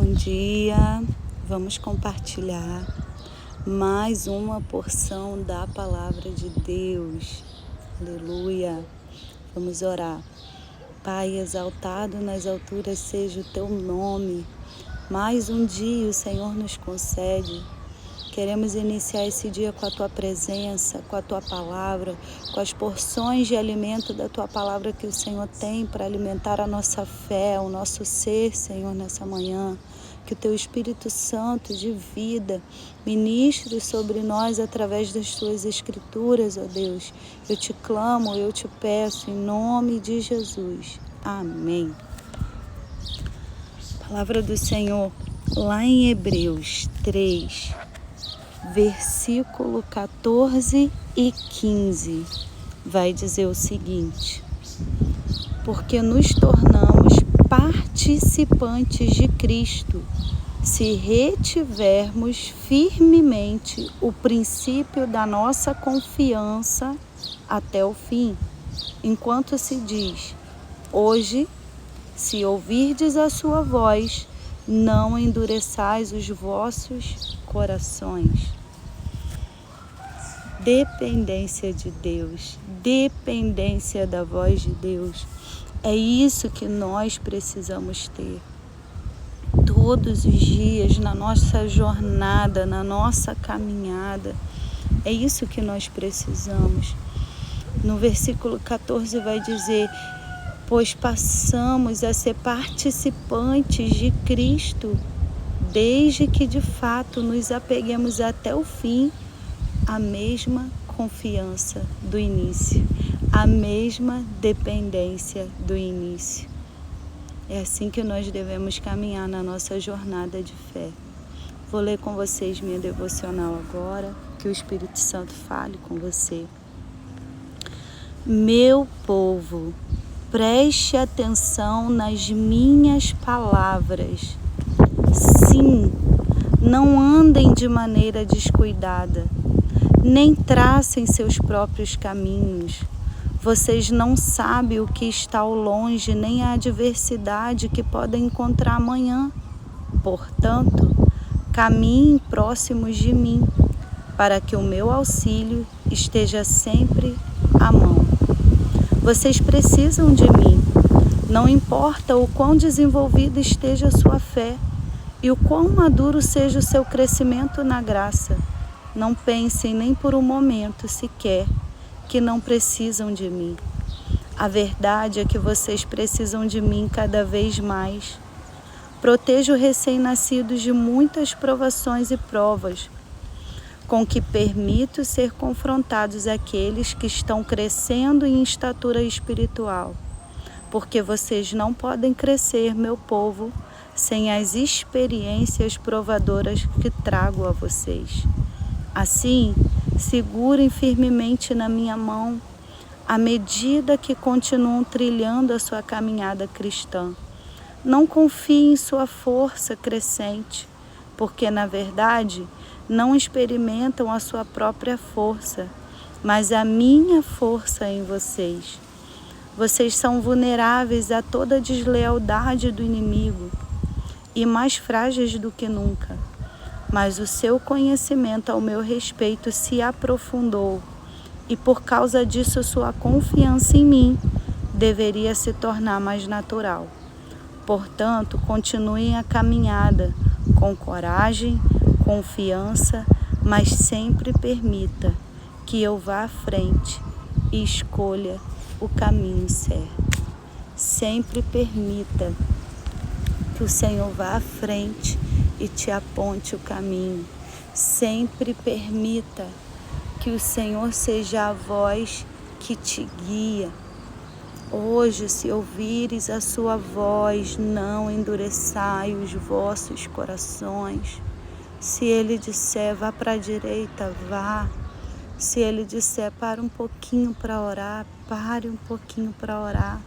Bom dia, vamos compartilhar mais uma porção da palavra de Deus. Aleluia. Vamos orar. Pai, exaltado nas alturas seja o teu nome. Mais um dia o Senhor nos concede. Queremos iniciar esse dia com a tua presença, com a tua palavra, com as porções de alimento da tua palavra que o Senhor tem para alimentar a nossa fé, o nosso ser, Senhor, nessa manhã. Que o teu Espírito Santo de vida ministre sobre nós através das tuas escrituras, ó Deus. Eu te clamo, eu te peço, em nome de Jesus. Amém. Palavra do Senhor, lá em Hebreus 3, versículo 14 e 15, vai dizer o seguinte: porque nos tornamos participantes de Cristo, se retivermos firmemente o princípio da nossa confiança até o fim. Enquanto se diz: hoje, se ouvirdes a sua voz, não endureçais os vossos corações. Dependência de Deus, dependência da voz de Deus. É isso que nós precisamos ter. Todos os dias, na nossa jornada, na nossa caminhada. É isso que nós precisamos. No versículo 14 vai dizer: pois passamos a ser participantes de Cristo, desde que de fato nos apeguemos até o fim à mesma confiança do início, a mesma dependência do início. É assim que nós devemos caminhar na nossa jornada de fé. Vou ler com vocês minha devocional agora, que o Espírito Santo fale com você. Meu povo, preste atenção nas minhas palavras. Sim, não andem de maneira descuidada, nem tracem seus próprios caminhos. Vocês não sabem o que está ao longe, nem a adversidade que podem encontrar amanhã. Portanto, caminhem próximos de mim, para que o meu auxílio esteja sempre à mão. Vocês precisam de mim. Não importa o quão desenvolvida esteja a sua fé e o quão maduro seja o seu crescimento na graça. Não pensem nem por um momento sequer que não precisam de mim. A verdade é que vocês precisam de mim cada vez mais. Protejo recém-nascidos de muitas provações e provas, com que permito ser confrontados aqueles que estão crescendo em estatura espiritual. Porque vocês não podem crescer, meu povo, sem as experiências provadoras que trago a vocês. Assim, segurem firmemente na minha mão, à medida que continuam trilhando a sua caminhada cristã. Não confiem em sua força crescente, porque, na verdade, não experimentam a sua própria força, mas a minha força em vocês. Vocês são vulneráveis a toda a deslealdade do inimigo e mais frágeis do que nunca. Mas o seu conhecimento ao meu respeito se aprofundou e por causa disso sua confiança em mim deveria se tornar mais natural. Portanto, continuem a caminhada com coragem, confiança, mas sempre permita que eu vá à frente e escolha o caminho certo. Sempre permita que o Senhor vá à frente e te aponte o caminho. Sempre permita que o Senhor seja a voz que te guia. Hoje, se ouvires a sua voz, não endureçai os vossos corações. Se Ele disser, vá para a direita, vá. Se Ele disser, para um pouquinho para orar, pare um pouquinho para orar.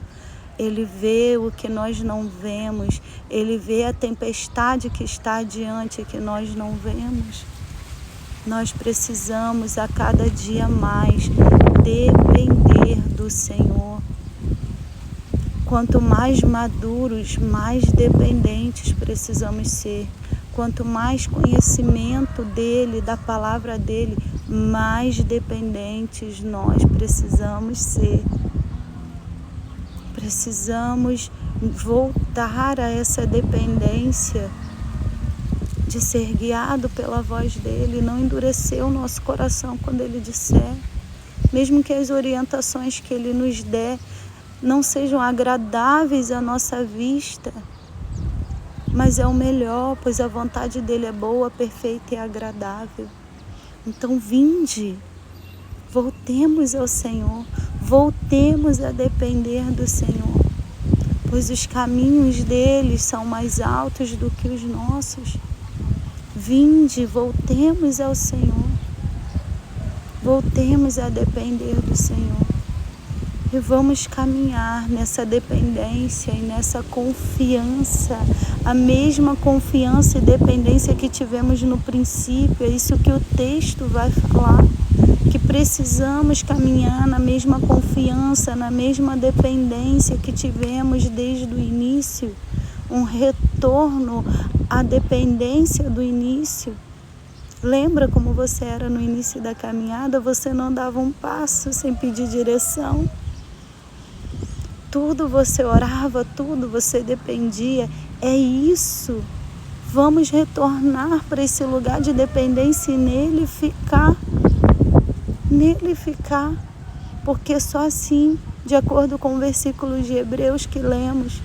Ele vê o que nós não vemos. Ele vê a tempestade que está adiante que nós não vemos. Nós precisamos a cada dia mais depender do Senhor. Quanto mais maduros, mais dependentes precisamos ser. Quanto mais conhecimento dele, da palavra dele, mais dependentes nós precisamos ser. Precisamos voltar a essa dependência de ser guiado pela voz dele, não endurecer o nosso coração quando ele disser, mesmo que as orientações que ele nos der não sejam agradáveis à nossa vista, mas é o melhor, pois a vontade dele é boa, perfeita e agradável. Então vinde, voltemos ao Senhor, voltemos a depender do Senhor, pois os caminhos deles são mais altos do que os nossos. Vinde, voltemos ao Senhor, voltemos a depender do Senhor. E vamos caminhar nessa dependência e nessa confiança, a mesma confiança e dependência que tivemos no princípio. É isso que o texto vai falar, que precisamos caminhar na mesma confiança, na mesma dependência que tivemos desde o início, um retorno à dependência do início. Lembra como você era no início da caminhada? Você não dava um passo sem pedir direção. Tudo você orava, tudo você dependia. É isso. Vamos retornar para esse lugar de dependência e nele ficar. Nele ficar. Porque só assim, de acordo com o versículo de Hebreus que lemos,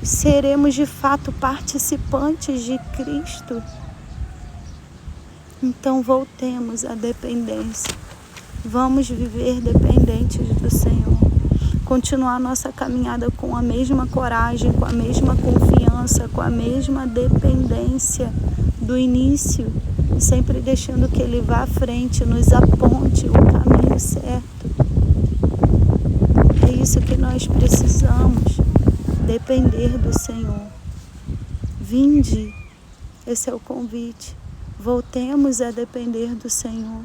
seremos de fato participantes de Cristo. Então voltemos à dependência. Vamos viver dependentes do Senhor. Continuar nossa caminhada com a mesma coragem, com a mesma confiança, com a mesma dependência do início, sempre deixando que Ele vá à frente, nos aponte o caminho certo. É isso que nós precisamos, depender do Senhor. Vinde, esse é o convite. Voltemos a depender do Senhor.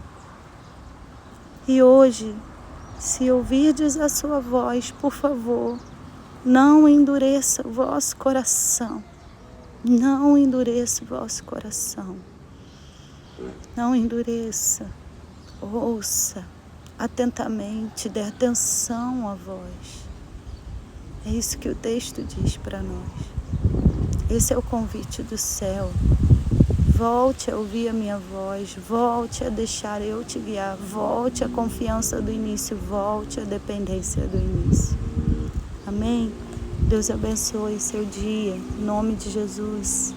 E hoje, se ouvirdes a sua voz, por favor, não endureça o vosso coração. Não endureça o vosso coração. Não endureça. Ouça atentamente, dê atenção à voz. É isso que o texto diz para nós. Esse é o convite do céu. Volte a ouvir a minha voz, volte a deixar eu te guiar, volte a confiança do início, volte a dependência do início. Amém? Deus abençoe seu dia, em nome de Jesus.